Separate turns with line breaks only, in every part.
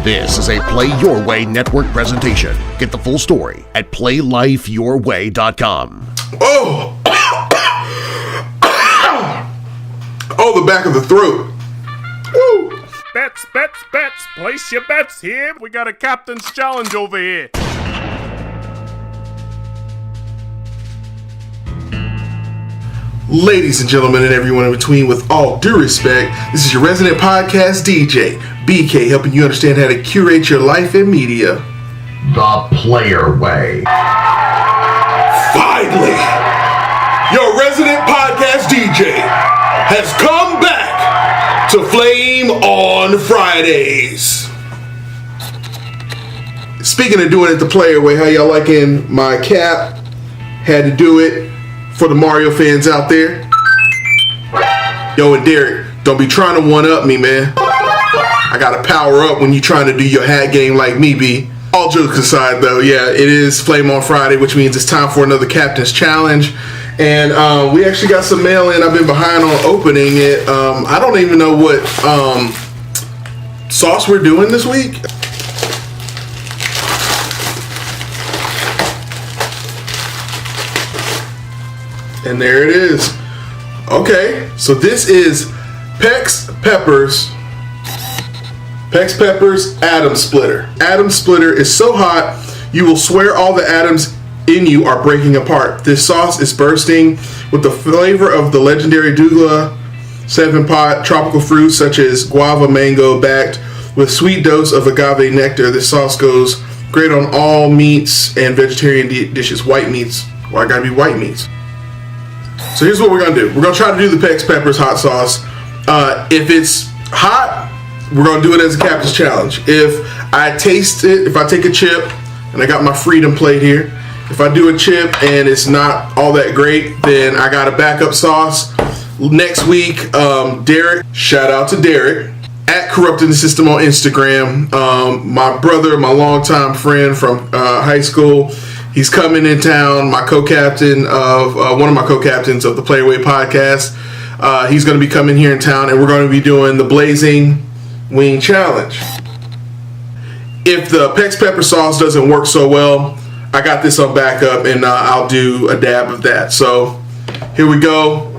This is a Play Your Way network presentation. Get the full story at PlayLifeYourWay.com.
Oh, the back of the throat. Woo.
Bets. Place your bets here. We got a captain's challenge over here.
Ladies and gentlemen and everyone in between, with all due respect, this is your resident podcast DJ, BK, helping you understand how to curate your life and media
the player way.
Finally, your resident podcast DJ has come back to Flame on Fridays. Speaking of doing it the player way, how y'all liking my cap? Had to do it for the Mario fans out there. Yo, and Derek, don't be trying to one-up me, man. I gotta power up when you trying to do your hat game like me, B. All jokes aside, though, yeah, it is Flame on Friday, which means it's time for another Captain's Challenge. And we actually got some mail in. I've been behind on opening it. I don't even know what sauce we're doing this week. And there it is. Okay, so this is Pex Peppers Atom Splitter. Atom Splitter is so hot, you will swear all the atoms in you are breaking apart. This sauce is bursting with the flavor of the legendary Douglas 7-pot tropical fruits such as guava, mango, backed with sweet dose of agave nectar. This sauce goes great on all meats and vegetarian dishes. White meats. Why gotta be white meats? So here's what we're gonna do. We're gonna try to do the Pex Peppers hot sauce. If it's hot, we're gonna do it as a Captain's Challenge. If I taste it, if I take a chip, and I got my Freedom plate here, if I do a chip and it's not all that great, then I got a backup sauce. Next week, Derek, shout out to Derek, at Corrupting the System on Instagram. My brother, my longtime friend from high school, he's coming in town, my co-captain of, one of my co-captains of the Player Way podcast. He's going to be coming here in town, and we're going to be doing the Blazing Wing Challenge. If the Pex Pepper sauce doesn't work so well, I got this on backup, and I'll do a dab of that. So here we go.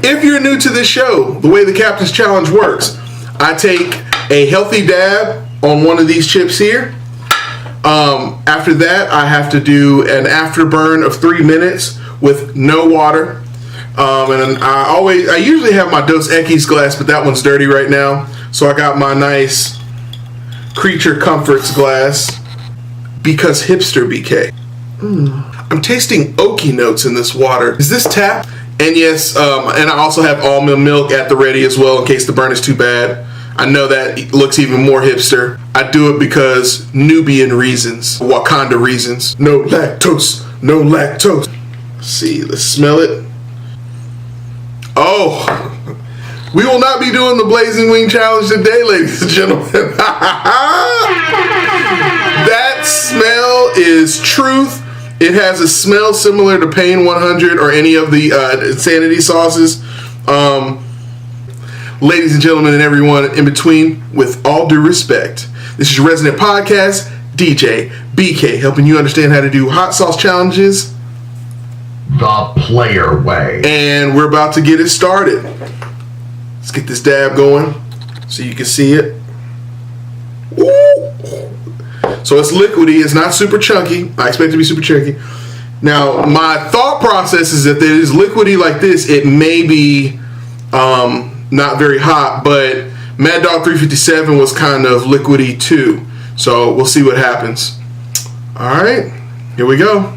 If you're new to this show, the way the Captain's Challenge works, I take a healthy dab on one of these chips here. After that, I have to do an afterburn of 3 minutes with no water. And I usually have my Dos Equis glass, but that one's dirty right now. So I got my nice Creature Comforts glass because hipster BK. I'm tasting oaky notes in this water. Is this tap? And yes, and I also have almond milk at the ready as well in case the burn is too bad. I know that looks even more hipster. I do it because Nubian reasons, Wakanda reasons. No lactose, no lactose. Let's see, let's smell it. Oh, we will not be doing the Blazing Wing Challenge today, ladies and gentlemen. That smell is truth. It has a smell similar to Pain 100 or any of the Insanity sauces. Ladies and gentlemen and everyone in between, with all due respect, this is your resident podcast, DJ BK, helping you understand how to do hot sauce challenges
the player way.
And we're about to get it started. Let's get this dab going so you can see it. Ooh. So it's liquidy, it's not super chunky. I expect it to be super chunky. Now, my thought process is that if it is liquidy like this, it may be not very hot, but Mad Dog 357 was kind of liquidy too. So we'll see what happens. All right, here we go.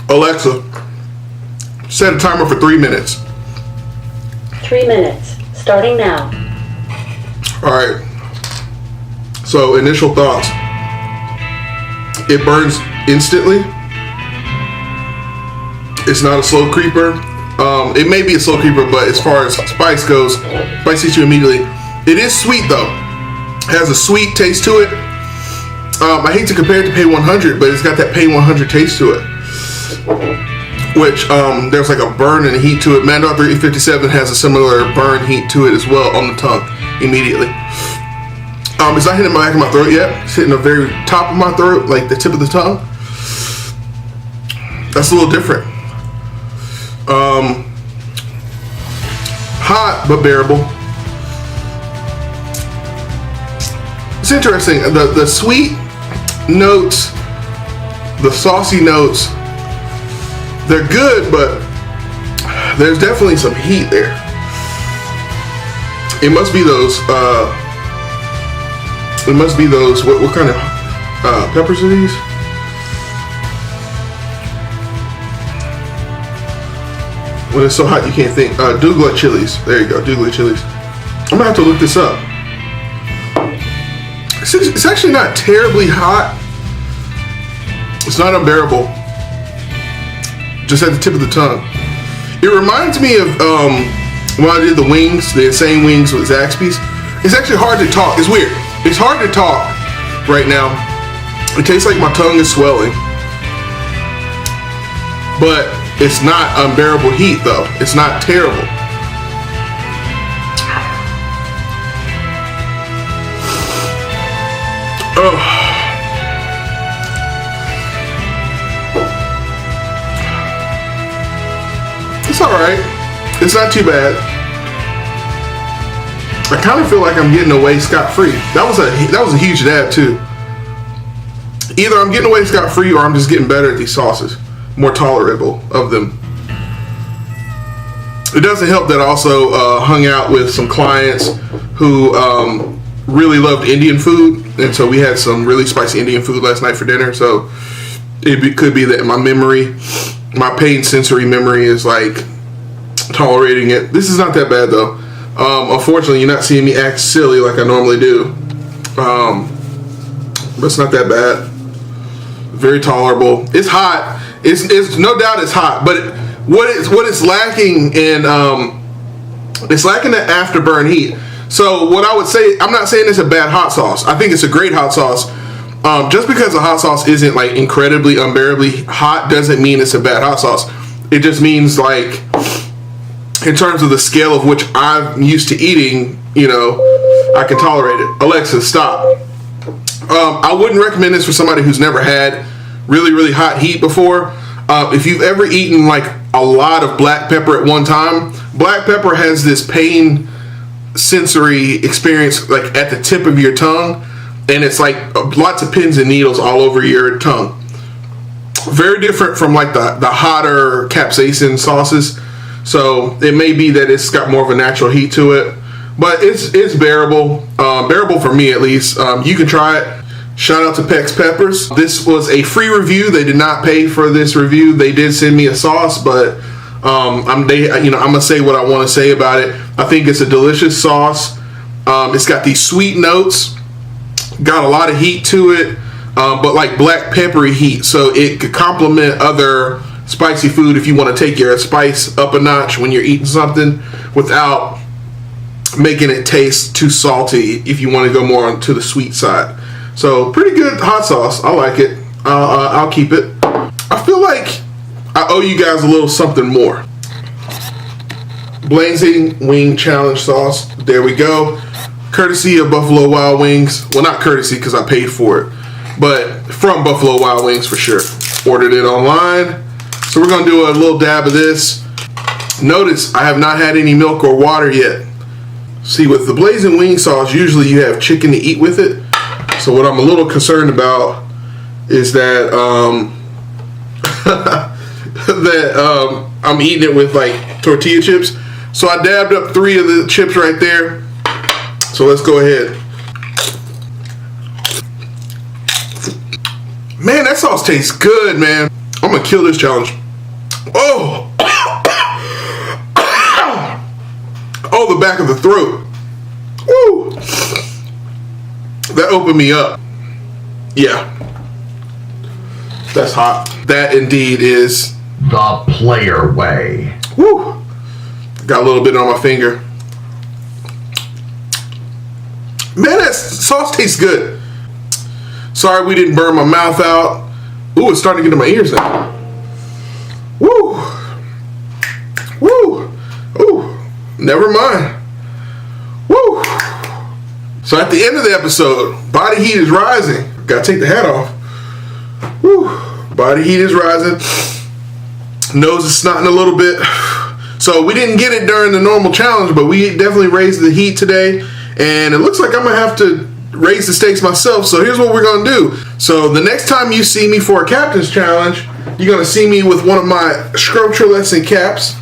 Alexa, set a timer for 3 minutes.
3 minutes, starting now.
All right. So, initial thoughts. It burns instantly. It's not a slow creeper. It may be a slow creeper, but as far as spice goes, spice hits you immediately. It is sweet though. It has a sweet taste to it. I hate to compare it to Pain 100, but it's got that Pain 100 taste to it. which there's like a burn and a heat to it. Mad Dog 357 has a similar burn heat to it as well on the tongue immediately. It's not hitting the back of my throat yet. It's hitting the very top of my throat, like the tip of the tongue. That's a little different. Hot but bearable. It's interesting. The sweet notes, the saucy notes, they're good, but there's definitely some heat there. It must be those. What kind of peppers are these? When it's so hot you can't think. Douglas chilies. There you go, Douglas chilies. I'm gonna have to look this up. It's actually not terribly hot. It's not unbearable. Just at the tip of the tongue. It reminds me of when I did the wings, the insane wings with Zaxby's. It's actually hard to talk. It's weird. It's hard to talk right now. It tastes like my tongue is swelling. But it's not unbearable heat though. It's not terrible. Oh. It's alright. It's not too bad. I kind of feel like I'm getting away scot-free. That was a huge dab too. Either I'm getting away scot-free or I'm just getting better at these sauces. More tolerable of them. It doesn't help that I also hung out with some clients who really loved Indian food, and so we had some really spicy Indian food last night for dinner. So could be that my pain sensory memory is like tolerating it. This is not that bad though. Unfortunately, you're not seeing me act silly like I normally do. But it's not that bad. Very tolerable. It's hot. It's no doubt it's hot, but what it's lacking in it's lacking the afterburn heat. So what I would say, I'm not saying it's a bad hot sauce. I think it's a great hot sauce. Just because a hot sauce isn't like incredibly unbearably hot doesn't mean it's a bad hot sauce. It just means like in terms of the scale of which I'm used to eating, you know, I can tolerate it. Alexa, stop. I wouldn't recommend this for somebody who's never had really hot heat before. If you've ever eaten like a lot of black pepper at one time, black pepper has this pain sensory experience like at the tip of your tongue, and it's like lots of pins and needles all over your tongue. Very different from like the hotter capsaicin sauces. So it may be that it's got more of a natural heat to it, but it's bearable. Bearable for me at least. You can try it. Shout out to Pex Peppers. This was a free review. They did not pay for this review. They did send me a sauce, but I'm gonna say what I want to say about it. I think it's a delicious sauce. It's got these sweet notes, got a lot of heat to it, but like black peppery heat, so it could complement other spicy food if you want to take your spice up a notch when you're eating something without making it taste too salty if you want to go more onto the sweet side. So pretty good hot sauce. I like it. I'll keep it. I feel like I owe you guys a little something more. Blazing Wing Challenge sauce. There we go. Courtesy of Buffalo Wild Wings. Well, not courtesy because I paid for it, but from Buffalo Wild Wings for sure. Ordered it online. So we're going to do a little dab of this. Notice I have not had any milk or water yet. See, with the Blazing Wing sauce, usually you have chicken to eat with it. So what I'm a little concerned about is that I'm eating it with like tortilla chips. So I dabbed up 3 of the chips right there. So let's go ahead. Man, that sauce tastes good, man. I'm gonna kill this challenge. Oh! Oh, the back of the throat. Woo! That opened me up. Yeah. That's hot. That indeed is
The Player Way.
Woo! Got a little bit on my finger. Man, that sauce tastes good. Sorry we didn't burn my mouth out. Ooh, it's starting to get in my ears now. Woo! Woo! Ooh! Never mind. Woo! So at the end of the episode, body heat is rising. Gotta take the hat off. Woo! Body heat is rising. Nose is snotting a little bit. So we didn't get it during the normal challenge, but we definitely raised the heat today. And it looks like I'm gonna have to raise the stakes myself. So here's what we're gonna do. So the next time you see me for a captain's challenge, you're gonna see me with one of my Scrubtrelescent caps.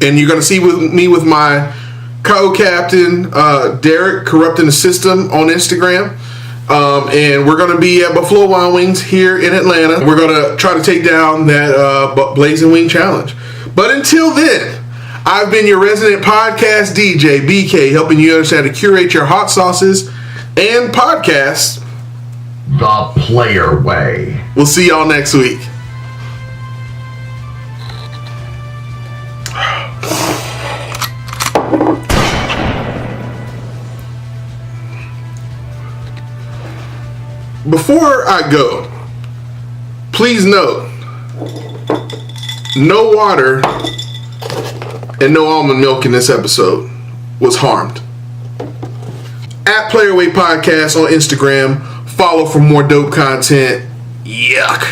And you're gonna see me with my co-captain, Derek, Corrupting the System on Instagram. And we're going to be at Buffalo Wild Wings here in Atlanta. We're going to try to take down that Blazing Wing Challenge. But until then, I've been your resident podcast DJ, BK, helping you understand how to curate your hot sauces and podcasts
The Player Way.
We'll see y'all next week. Before I go, please note, no water and no almond milk in this episode was harmed. At Playerway Podcast on Instagram. Follow for more dope content. Yuck.